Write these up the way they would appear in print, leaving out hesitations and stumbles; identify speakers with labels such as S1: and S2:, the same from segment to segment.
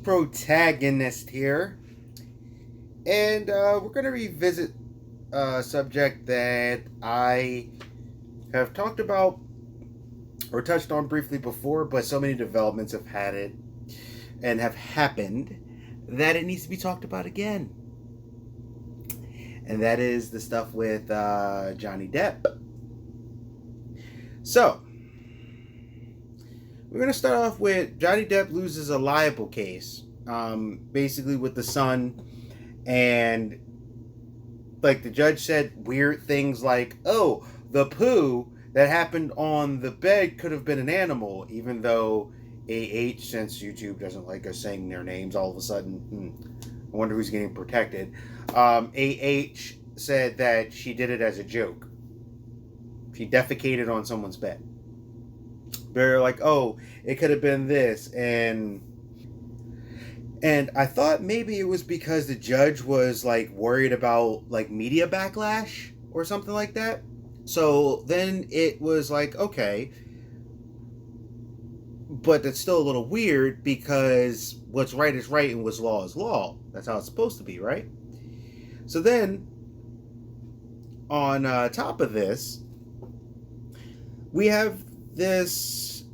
S1: protagonist here, and we're going to revisit a subject that I have talked about or touched on briefly before, but so many developments have had it and have happened that it needs to be talked about again. And that is the stuff with Johnny Depp. So, we're going to start off with Johnny Depp loses a liabel case, basically with the Sun, and like the judge said weird things like, oh, the poo that happened on the bed could have been an animal, even though since YouTube doesn't like us saying their names all of a sudden, I wonder who's getting protected. Said that she did it as a joke. She defecated on someone's bed. They're like, oh, it could have been this, and I thought maybe it was because the judge was like worried about like media backlash or something like that. So then it was like, okay, but that's still a little weird because what's right is right and what's law is law. That's how it's supposed to be, right? So then, on top of this, we have this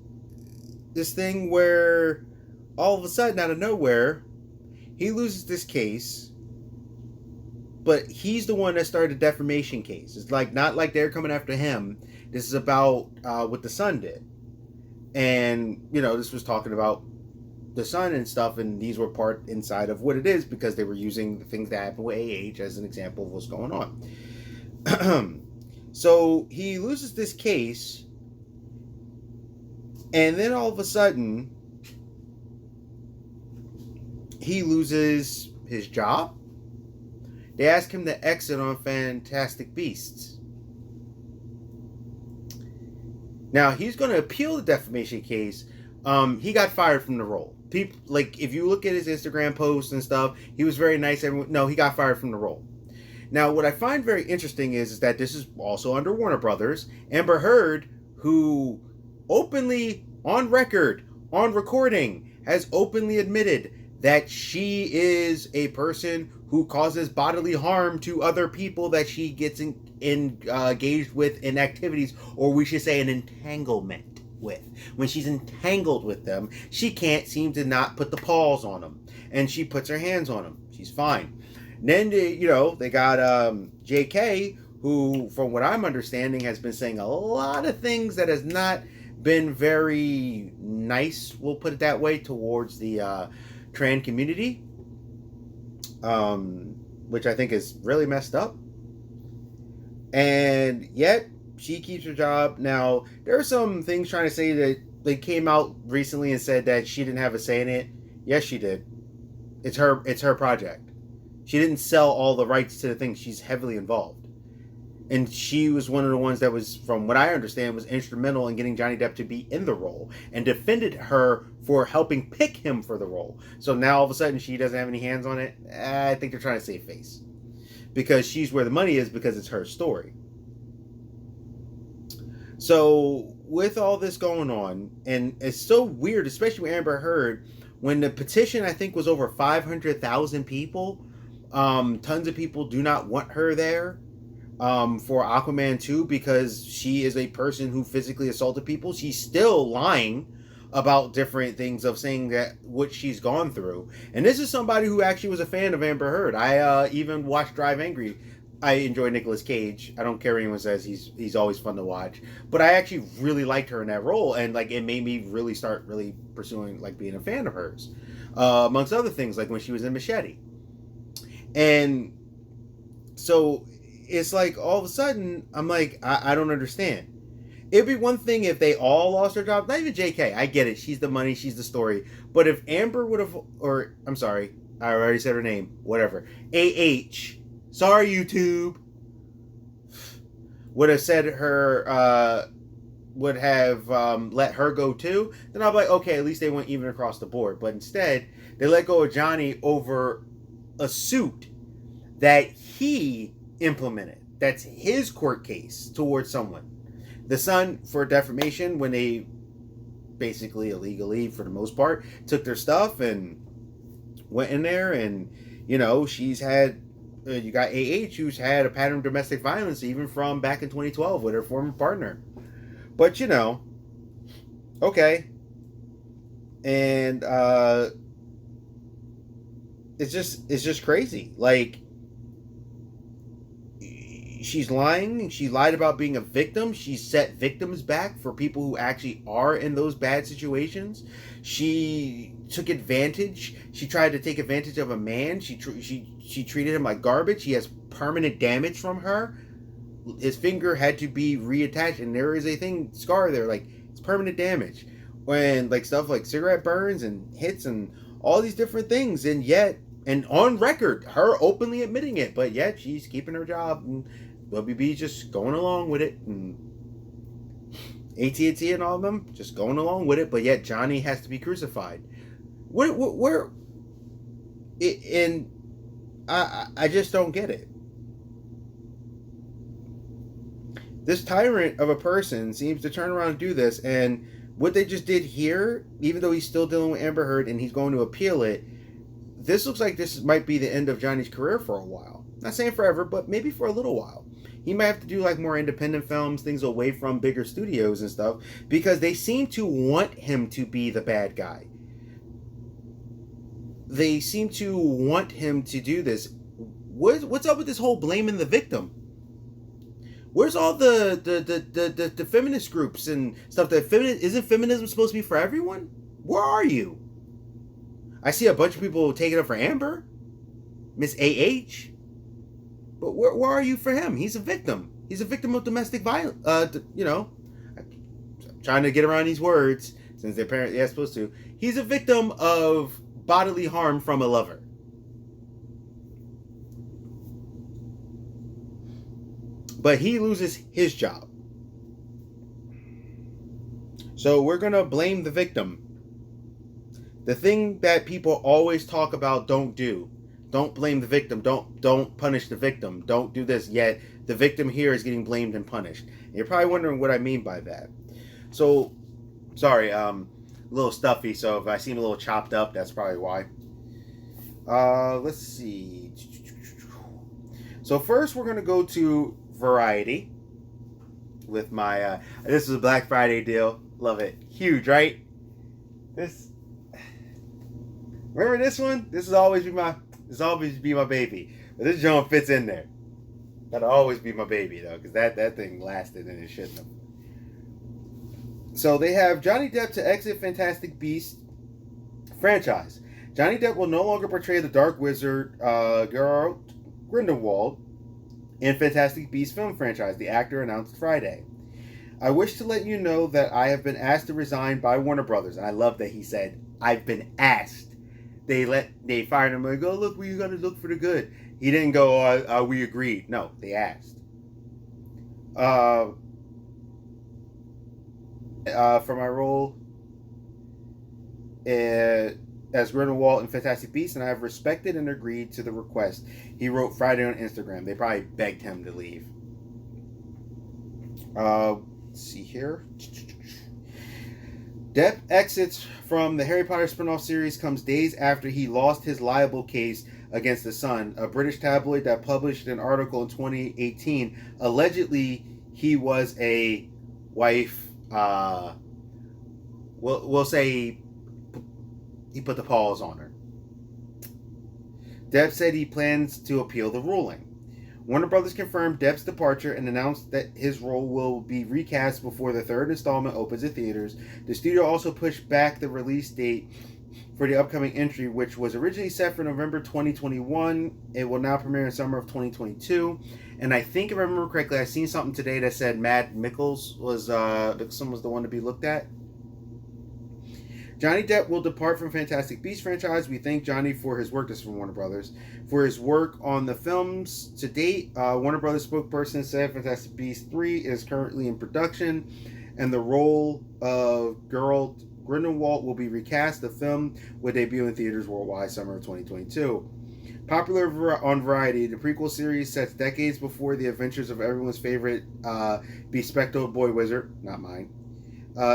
S1: thing where all of a sudden, out of nowhere, he loses this case, but he's the one that started a defamation case. It's like not like they're coming after him. This is about what the Sun did, and this was talking about the Sun and stuff, and these were part inside of what it is because they were using the things that happened with as an example of what's going on. So he loses this case. And then all of a sudden, he loses his job. They ask him to exit on Fantastic Beasts. Now, he's going to appeal the defamation case. He got fired from the role. People, like, if you look at his Instagram posts and stuff, he was very nice. No, he got fired from the role. Now, what I find very interesting is that this is also under Warner Brothers. Amber Heard, who openly, on record, on recording, has openly admitted that she is a person who causes bodily harm to other people that she gets engaged with in activities, or we should say an entanglement with. When she's entangled with them, she can't seem to not put the paws on them, and she puts her hands on them. She's fine. And then, they got JK, who, from what I'm understanding, has been saying a lot of things that has not been very nice, we'll put it that way, towards the trans community, which I think is really messed up. And yet, she keeps her job. Now, there are some things trying to say that they came out recently and said that she didn't have a say in it. Yes, she did. It's her project. She didn't sell all the rights to the thing. She's heavily involved. And she was one of the ones that was, from what I understand, was instrumental in getting Johnny Depp to be in the role and defended her for helping pick him for the role. So now all of a sudden she doesn't have any hands on it. I think they're trying to save face. Because she's where the money is because it's her story. So with all this going on, and it's so weird, especially with Amber Heard, when the petition I think was over 500,000 people, tons of people do not want her there. For Aquaman 2 because she is a person who physically assaulted people. She's still lying about different things of saying that what she's gone through. And this is somebody who actually was a fan of Amber Heard. I even watched Drive Angry. I enjoy Nicolas Cage. I don't care what anyone says. He's always fun to watch. But I actually really liked her in that role. And like it made me really start really pursuing like being a fan of hers. Amongst other things, like when she was in Machete. And so it's like all of a sudden I'm like, I don't understand. It'd be one thing if they all lost their jobs. Not even JK. I get it. She's the money. She's the story. But if Amber would have, or I'm sorry, I already said her name. Whatever. Sorry, YouTube. Would have said her, would have let her go too. Then I'll be like, okay, at least they went even across the board. But instead, they let go of Johnny over a suit that he implemented. That's his court case towards someone. The Sun for defamation when they basically illegally, for the most part, took their stuff and went in there, and she's had. You got who's had a pattern of domestic violence even from back in 2012 with her former partner. But okay, and it's just crazy. Like, she's lying. She lied about being a victim. She set victims back for people who actually are in those bad situations. She took advantage. She tried to take advantage of a man. She treated him like garbage. He has permanent damage from her. His finger had to be reattached, and there is a scar there, like it's permanent damage. When like stuff like cigarette burns and hits and all these different things, and on record, her openly admitting it, but yet she's keeping her job, and WB just going along with it, and AT&T and all of them just going along with it, but yet Johnny has to be crucified. Where and I just don't get it. This tyrant of a person seems to turn around and do this, and what they just did here, even though he's still dealing with Amber Heard and he's going to appeal it, this looks like this might be the end of Johnny's career for a while. Not saying forever, but maybe for a little while. He might have to do like more independent films, things away from bigger studios and stuff, because they seem to want him to be the bad guy. They seem to want him to do this. What's up with this whole blaming the victim? Where's all the feminist groups and stuff? Isn't feminism supposed to be for everyone? Where are you? I see a bunch of people taking up for Amber, Miss AH, but where are you for him? He's a victim. He's a victim of domestic violence. I'm trying to get around these words since they're apparently supposed to. He's a victim of bodily harm from a lover. But he loses his job. So we're going to blame the victim. The thing that people always talk about, don't do. Don't blame the victim. Don't punish the victim. Don't do this. Yet the victim here is getting blamed and punished. And you're probably wondering what I mean by that. So, sorry, a little stuffy. So if I seem a little chopped up, that's probably why. Let's see. So first we're going to go to Variety with my this is a Black Friday deal. Love it. Huge, right? Remember this one? This will always be my baby. But this joint fits in there. That'll always be my baby though, because that thing lasted and it shouldn't have. So they have Johnny Depp to exit Fantastic Beasts franchise. Johnny Depp will no longer portray the Dark Wizard Geralt Grindelwald in Fantastic Beasts film franchise, the actor announced Friday. I wish to let you know that I have been asked to resign by Warner Brothers. And I love that he said, I've been asked. They fired him and go, look, we got to look for the good. He didn't go, we agreed. No, they asked. For my role as Grindelwald in Fantastic Beasts, and I have respected and agreed to the request. He wrote Friday on Instagram. They probably begged him to leave. Let's see here. Depp exits from the Harry Potter spin-off series comes days after he lost his liabel case against The Sun, a British tabloid that published an article in 2018. Allegedly, he was a wife. We'll say he put the paws on her. Depp said he plans to appeal the ruling. Warner Brothers confirmed Depp's departure and announced that his role will be recast before the third installment opens in theaters. The studio also pushed back the release date for the upcoming entry, which was originally set for November 2021. It will now premiere in summer of 2022. And I think, if I remember correctly, I seen something today that said Matt Mikkels was the one to be looked at. Johnny Depp will depart from Fantastic Beasts franchise. We thank Johnny for his work. This is from Warner Brothers. For his work on the films to date, Warner Brothers spokesperson said Fantastic Beasts 3 is currently in production, and the role of Geralt Grindelwald will be recast. The film will debut in theaters worldwide summer of 2022. Popular on Variety, the prequel series sets decades before the adventures of everyone's favorite bespectacled boy wizard, not mine,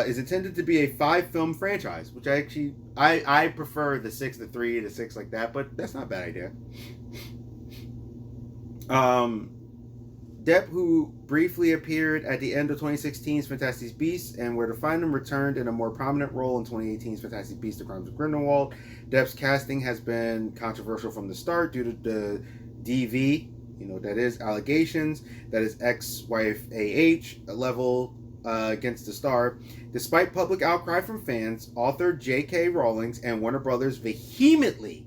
S1: is intended to be a 5-film franchise, which I actually I prefer the 6 to 3 to 6 like that, but that's not a bad idea. Depp, who briefly appeared at the end of 2016's Fantastic Beasts and Where to Find Them, returned in a more prominent role in 2018's Fantastic Beasts: The Crimes of Grindelwald. Depp's casting has been controversial from the start due to the DV, that is allegations that his ex-wife AH level against the star. Despite public outcry from fans, author J.K. Rowling and Warner Brothers vehemently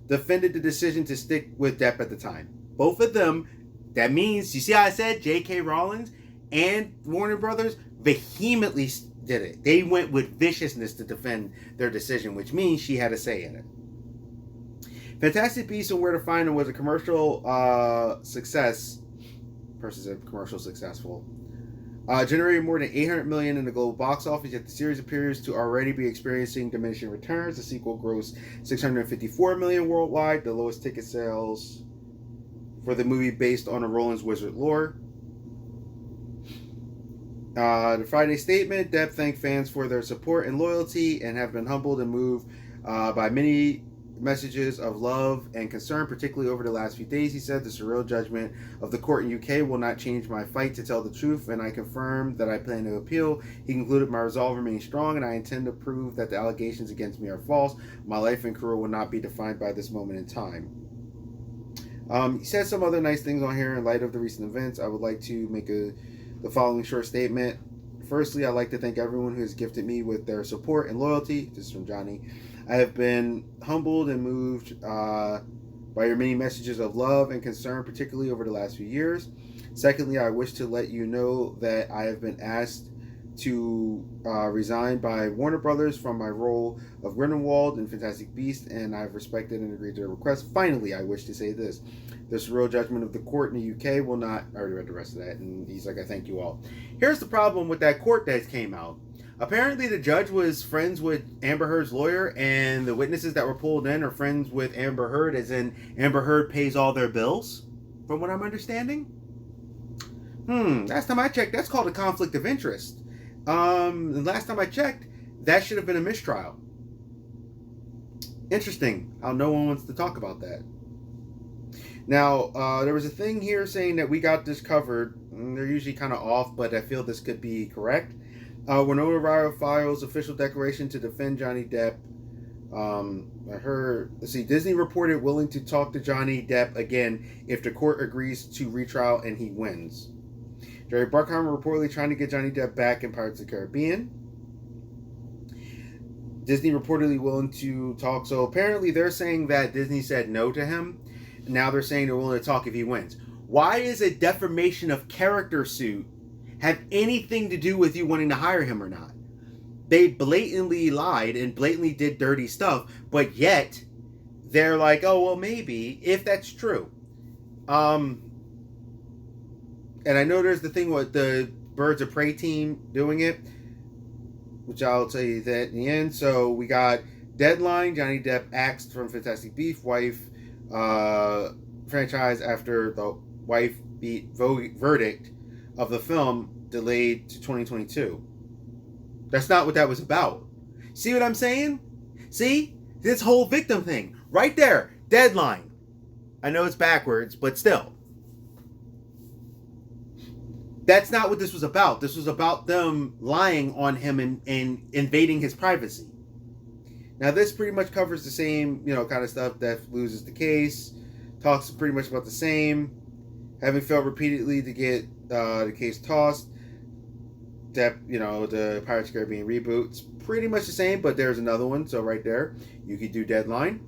S1: defended the decision to stick with Depp at the time. Both of them, that means, you see how I said J.K. Rowling and Warner Brothers vehemently did it. They went with viciousness to defend their decision, which means she had a say in it. Fantastic Beasts and Where to Find Them was a commercial success. Person said commercial successful. Generated more than $800 million in the global box office, yet the series appears to already be experiencing diminishing returns. The sequel grossed $654 million worldwide, the lowest ticket sales for the movie based on a Rowling's Wizard lore. The Friday statement: Depp thanked fans for their support and loyalty and have been humbled and moved by many messages of love and concern, particularly over the last few days. He said, the surreal judgment of the court in UK will not change my fight to tell the truth, and I confirm that I plan to appeal. He concluded, my resolve remains strong, and I intend to prove that the allegations against me are false. My life and career will not be defined by this moment in time. He said some other nice things on here. In light of the recent events, I would like to make the following short statement. Firstly, I'd like to thank everyone who has gifted me with their support and loyalty. This is from Johnny. I have been humbled and moved by your many messages of love and concern, particularly over the last few years. Secondly, I wish to let you know that I have been asked to resign by Warner Brothers from my role of Grindelwald in Fantastic Beasts, and I've respected and agreed to the request. Finally, I wish to say this. The surreal judgment of the court in the UK will not... I already read the rest of that, and he's like, I thank you all. Here's the problem with that court that came out. Apparently, the judge was friends with Amber Heard's lawyer, and the witnesses that were pulled in are friends with Amber Heard, as in Amber Heard pays all their bills, from what I'm understanding. Last time I checked, that's called a conflict of interest. And last time I checked, that should have been a mistrial. Interesting how no one wants to talk about that. Now, there was a thing here saying that we got this covered. They're usually kind of off, but I feel this could be correct. Winona Ryder files official declaration to defend Johnny Depp. Disney reported willing to talk to Johnny Depp again if the court agrees to retrial and he wins. Jerry Bruckheimer reportedly trying to get Johnny Depp back in Pirates of the Caribbean. Disney reportedly willing to talk. So apparently they're saying that Disney said no to him. Now they're saying they're willing to talk if he wins. Why is a defamation of character suit have anything to do with you wanting to hire him or not? They blatantly lied and blatantly did dirty stuff, but yet they're like, oh, well, maybe, if that's true. And I know there's the thing with the Birds of Prey team doing it, which I'll tell you that in the end. So we got Deadline, Johnny Depp axed from Fantastic Beasts, wife franchise after the wife beat verdict of the film delayed to 2022. That's not what that was about. See what I'm saying? See? This whole victim thing. Right there. Deadline. I know it's backwards, but still. That's not what this was about. This was about them lying on him and invading his privacy. Now, this pretty much covers the same, kind of stuff. Depp loses the case. Talks pretty much about the same. Having failed repeatedly to get the case tossed. Depp, the Pirates of the Caribbean reboot. It's pretty much the same, but there's another one. So right there, you could do Deadline.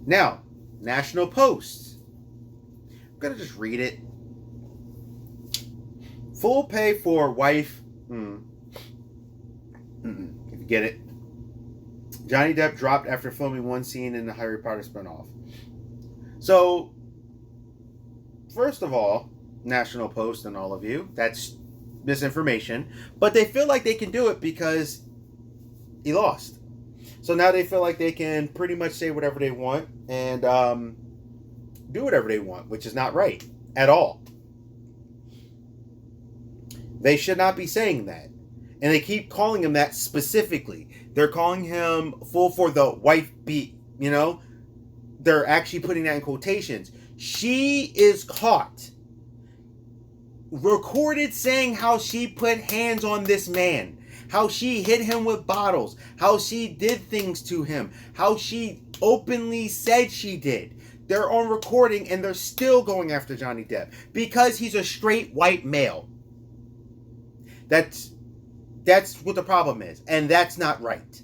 S1: Now, National Post. I'm going to just read it. Full pay for wife. If you get it. Johnny Depp dropped after filming one scene in the Harry Potter spinoff. So, first of all, National Post and all of you, that's misinformation. But they feel like they can do it because he lost. So now they feel like they can pretty much say whatever they want and do whatever they want, which is not right at all. They should not be saying that. And they keep calling him that specifically. They're calling him full for the wife beat, you know? They're actually putting that in quotations. She is caught, recorded saying how she put hands on this man, how she hit him with bottles, how she did things to him, how she openly said she did. They're on recording and they're still going after Johnny Depp because he's a straight white male. That's what the problem is, and that's not right.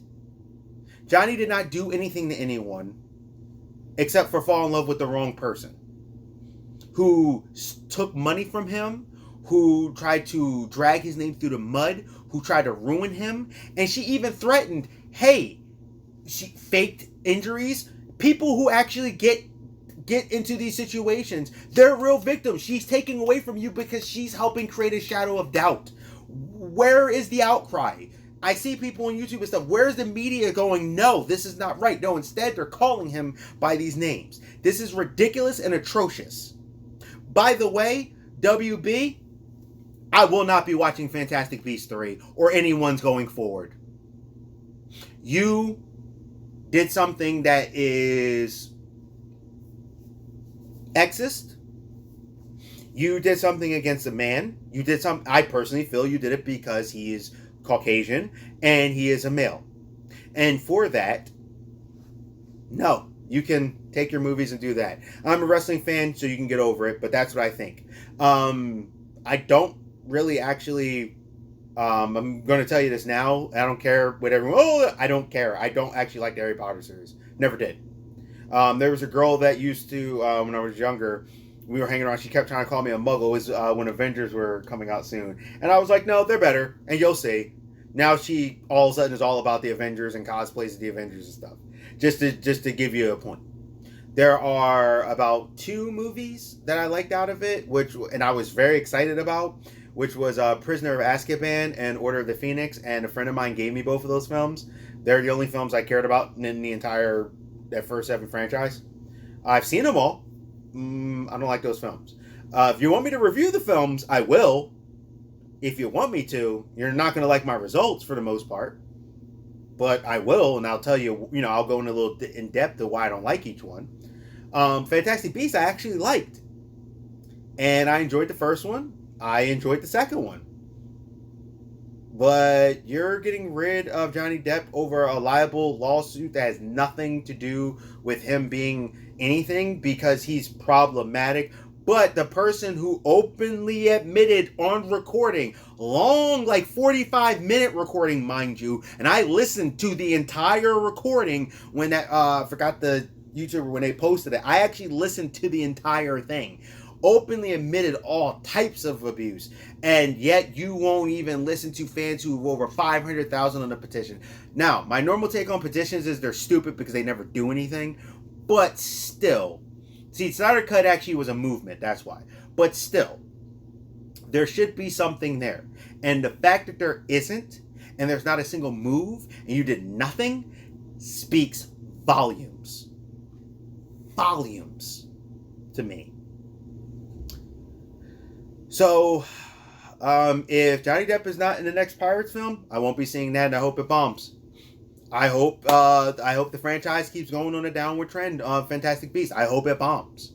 S1: Johnny did not do anything to anyone except for fall in love with the wrong person who took money from him, who tried to drag his name through the mud, who tried to ruin him, and she even threatened, hey, she faked injuries. People who actually get into these situations, they're real victims. She's taking away from you because she's helping create a shadow of doubt. Where is the outcry? I see people on YouTube and stuff. Where's the media going, no, this is not right? No, instead, they're calling him by these names. This is ridiculous and atrocious. By the way, WB, I will not be watching Fantastic Beasts 3 or anyone's going forward. You did something that is sexist. You did something against a man. You did something, I personally feel you did it because he is Caucasian and he is a male. And for that, no, you can take your movies and do that. I'm a wrestling fan, so you can get over it, but that's what I think. I don't really actually, I'm going to tell you this now. I don't care what everyone, I don't care. I don't actually like the Harry Potter series. Never did. There was a girl that used to, when I was younger, we were hanging around, she kept trying to call me a muggle. It was when Avengers were coming out soon. And I was like, no, they're better, and you'll see. Now she all of a sudden is all about the Avengers and cosplays of the Avengers and stuff. Just to give you a point. There are about 2 movies that I liked out of it, and I was very excited about, which was Prisoner of Azkaban and Order of the Phoenix, and a friend of mine gave me both of those films. They're the only films I cared about in the entire, that first 7 franchise. I've seen them all. I don't like those films. If you want me to review the films, I will. If you want me to, you're not going to like my results for the most part. But I will, and I'll tell you, I'll go in a little in depth to why I don't like each one. Fantastic Beasts I actually liked. And I enjoyed the first one. I enjoyed the second one. But you're getting rid of Johnny Depp over a liable lawsuit that has nothing to do with him being anything because he's problematic. But the person who openly admitted on recording, long, like 45-minute recording, mind you, and I listened to the entire recording when that, I forgot the YouTuber, when they posted it, I actually listened to the entire thing. Openly admitted all types of abuse, and yet you won't even listen to fans who have over 500,000 on a petition. Now, my normal take on petitions is they're stupid because they never do anything, but still. See, Snyder Cut actually was a movement, that's why. But still, there should be something there. And the fact that there isn't, and there's not a single move, and you did nothing, speaks volumes. Volumes to me. So, if Johnny Depp is not in the next Pirates film, I won't be seeing that, and I hope it bombs. I hope the franchise keeps going on a downward trend of Fantastic Beasts. I hope it bombs.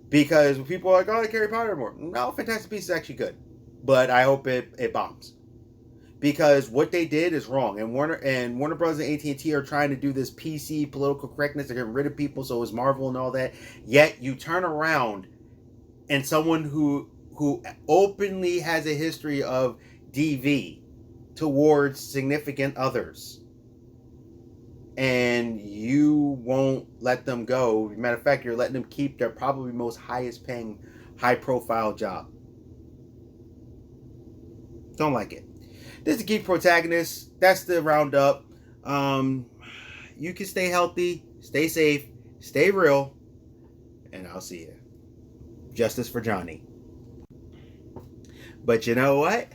S1: Because people are like, oh, I like Harry Potter more. No, Fantastic Beasts is actually good. But I hope it bombs. Because what they did is wrong. And Warner Bros. And AT&T are trying to do this PC political correctness. They're getting rid of people, so is Marvel and all that. Yet you turn around and someone who openly has a history of DV towards significant others, and you won't let them go. Matter of fact, you're letting them keep their probably most highest paying, high profile job. Don't like it. This is the Geek Protagonist. That's the roundup. You can stay healthy, stay safe, stay real, and I'll see you. Justice for Johnny. But you know what?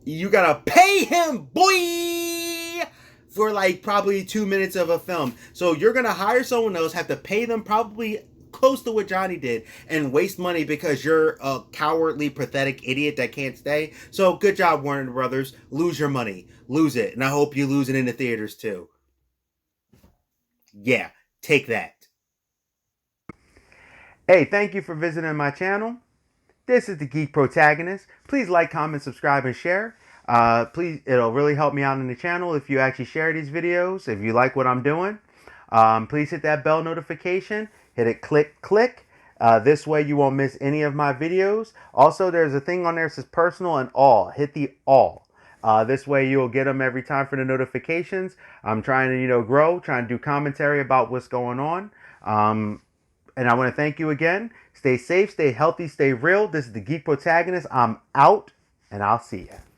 S1: You gotta pay him, boy, for like probably 2 minutes of a film. So you're gonna hire someone else, have to pay them probably close to what Johnny did and waste money because you're a cowardly, pathetic idiot that can't stay. So good job, Warner Brothers. Lose your money. Lose it. And I hope you lose it in the theaters too. Yeah, take that. Hey, thank you for visiting my channel. This is the Geek Protagonist. Please like, comment, subscribe, and share. Please, it'll really help me out in the channel if you actually share these videos. If you like what I'm doing, please hit that bell notification. Hit it, click. This way you won't miss any of my videos. Also, there's a thing on there that says personal and all. Hit the all. This way you'll get them every time for the notifications. I'm trying to, grow, trying to do commentary about what's going on. And I want to thank you again. Stay safe, stay healthy, stay real. This is the Geek Protagonist. I'm out, and I'll see you.